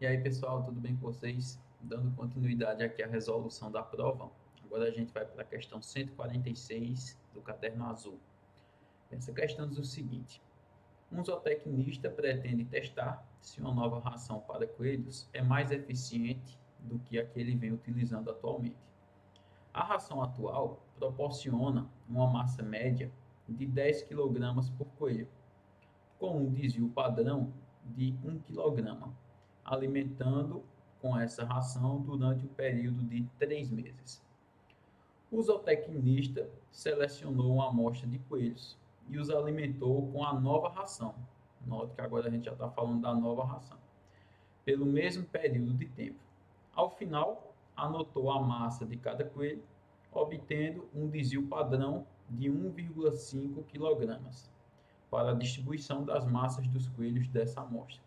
E aí, pessoal, tudo bem com vocês? Dando continuidade aqui à resolução da prova. Agora a gente vai para a questão 146 do caderno azul. Essa questão diz o seguinte: um zootecnista pretende testar se uma nova ração para coelhos é mais eficiente do que a que ele vem utilizando atualmente. A ração atual proporciona uma massa média de 10 kg por coelho, com um desvio padrão de 1 kg, alimentando com essa ração durante o período de 3 meses. O zootecnista selecionou uma amostra de coelhos e os alimentou com a nova ração. Note que agora a gente já está falando da nova ração. Pelo mesmo período de tempo. Ao final, anotou a massa de cada coelho, obtendo um desvio padrão de 1,5 kg para a distribuição das massas dos coelhos dessa amostra.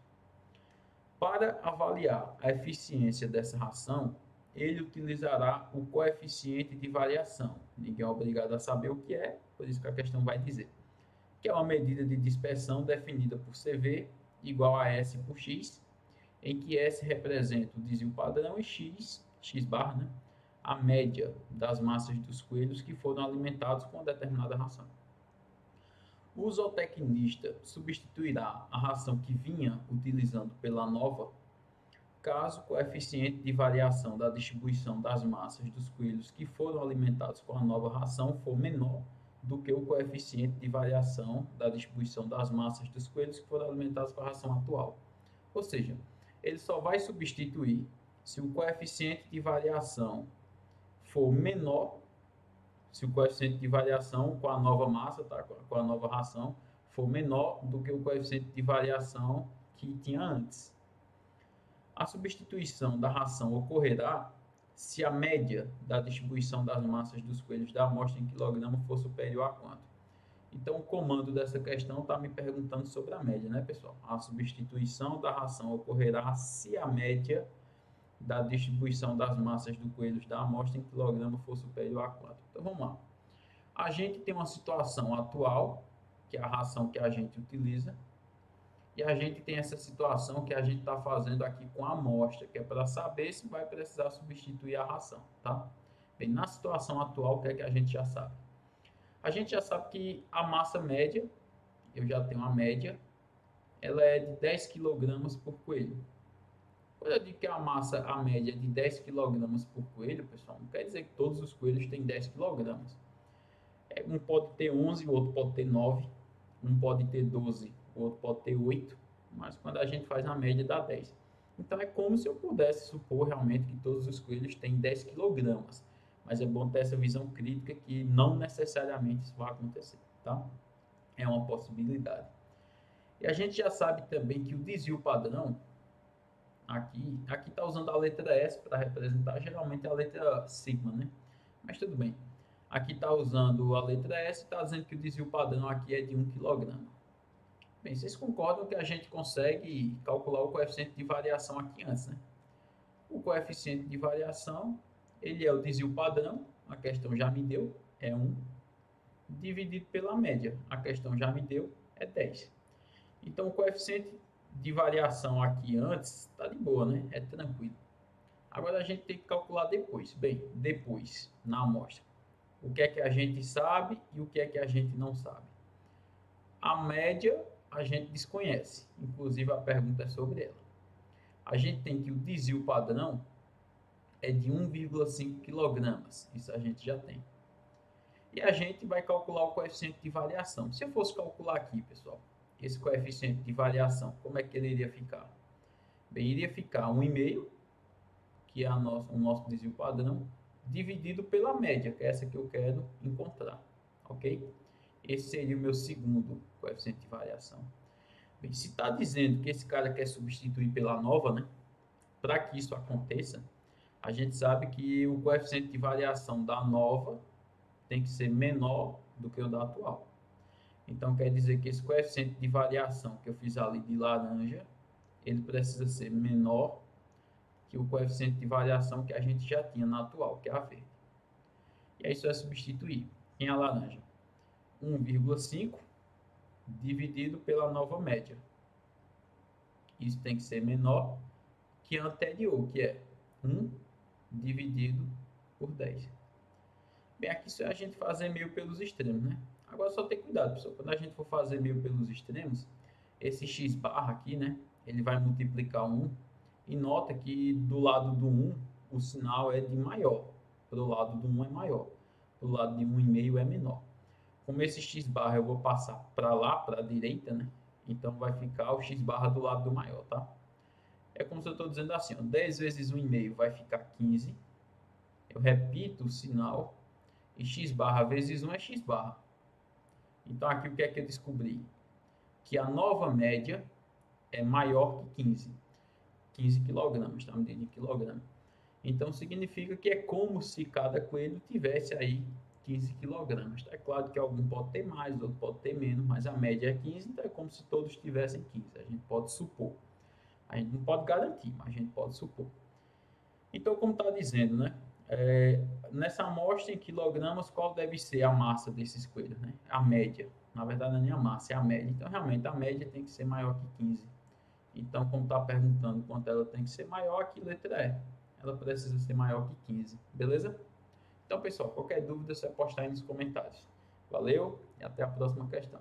Para avaliar a eficiência dessa ração, ele utilizará o coeficiente de variação. Ninguém é obrigado a saber o que é, por isso que a questão vai dizer. Que é uma medida de dispersão definida por CV igual a S por X, em que S representa o desvio padrão e X barra, né, a média das massas dos coelhos que foram alimentados com uma determinada ração. O zootecnista substituirá a ração que vinha utilizando pela nova, caso o coeficiente de variação da distribuição das massas dos coelhos que foram alimentados com a nova ração for menor do que o coeficiente de variação da distribuição das massas dos coelhos que foram alimentados com a ração atual. Ou seja, ele só vai substituir se o coeficiente de variação for menor, se o coeficiente de variação com a nova massa, tá, com a nova ração, for menor do que o coeficiente de variação que tinha antes. A substituição da ração ocorrerá se a média da distribuição das massas dos coelhos da amostra em quilograma for superior a quanto? Então, o comando dessa questão está me perguntando sobre a média, né, pessoal? A substituição da ração ocorrerá se a média da distribuição das massas dos coelhos da amostra em quilograma for superior a quanto? Então, vamos lá. A gente tem uma situação atual, que é a ração que a gente utiliza, e a gente tem essa situação que a gente está fazendo aqui com a amostra, que é para saber se vai precisar substituir a ração, tá? Bem, na situação atual, o que é que a gente já sabe? A gente já sabe que a massa média, eu já tenho a média, ela é de 10 kg por coelho. Quando eu digo que a massa, a média é de 10 kg por coelho, pessoal, não quer dizer que todos os coelhos têm 10 kg. Um pode ter 11, o outro pode ter 9, um pode ter 12, o outro pode ter 8, mas quando a gente faz a média dá 10. Então é como se eu pudesse supor realmente que todos os coelhos têm 10 kg, mas é bom ter essa visão crítica que não necessariamente isso vai acontecer, tá? É uma possibilidade. E a gente já sabe também que o desvio padrão, aqui está usando a letra S para representar, geralmente é a letra sigma, né? Mas tudo bem. Aqui está usando a letra S e está dizendo que o desvio padrão aqui é de 1 kg. Bem, vocês concordam que a gente consegue calcular o coeficiente de variação aqui antes, né? O coeficiente de variação, ele é o desvio padrão, a questão já me deu, é 1, dividido pela média, a questão já me deu, é 10. Então, o coeficiente de variação aqui antes está de boa, né? É tranquilo. Agora a gente tem que calcular depois. Bem, depois, na amostra. O que é que a gente sabe e o que é que a gente não sabe. A média a gente desconhece, inclusive a pergunta é sobre ela. A gente tem que o desvio padrão é de 1,5 kg, isso a gente já tem. E a gente vai calcular o coeficiente de variação. Se eu fosse calcular aqui, pessoal, esse coeficiente de variação, como é que ele iria ficar? Bem, iria ficar 1,5, que é o nosso desvio padrão, dividido pela média, que é essa que eu quero encontrar, ok? Esse seria o meu segundo coeficiente de variação. Bem, se está dizendo que esse cara quer substituir pela nova, né? Para que isso aconteça, a gente sabe que o coeficiente de variação da nova tem que ser menor do que o da atual. Então, quer dizer que esse coeficiente de variação que eu fiz ali de laranja, ele precisa ser menor que o coeficiente de variação que a gente já tinha na atual, que é a verde. E aí isso é substituir. Em a laranja, 1,5 dividido pela nova média. Isso tem que ser menor que a anterior, que é 1 dividido por 10. Bem, aqui se a gente fazer meio pelos extremos, né? Agora só ter cuidado, pessoal. Quando a gente for fazer meio pelos extremos, esse x barra aqui, né? Ele vai multiplicar 1. E nota que do lado do 1, o sinal é de maior. Pro lado do 1 é maior. Do lado de 1,5 é menor. Como esse x barra eu vou passar para lá, para a direita, né? Então vai ficar o x barra do lado do maior, tá? É como se eu estou dizendo assim, ó, 10 vezes 1,5 vai ficar 15. Eu repito o sinal. E x barra vezes 1 é x barra. Então aqui o que é que eu descobri? Que a nova média é maior que 15. 15 quilogramas, está medindo em quilograma. Então significa que é como se cada coelho tivesse aí 15 quilogramas. É claro que algum pode ter mais, outro pode ter menos, mas a média é 15, então é como se todos tivessem 15. A gente pode supor. A gente não pode garantir, mas a gente pode supor. Então, como está dizendo, né? Nessa amostra em quilogramas, qual deve ser a massa desses coelhos, né? A média. Na verdade, não é nem a massa, é a média. Então, realmente, a média tem que ser maior que 15. Então, como está perguntando quanto ela tem que ser maior, aqui letra E. Ela precisa ser maior que 15, beleza? Então, pessoal, qualquer dúvida, você postar aí nos comentários. Valeu e até a próxima questão.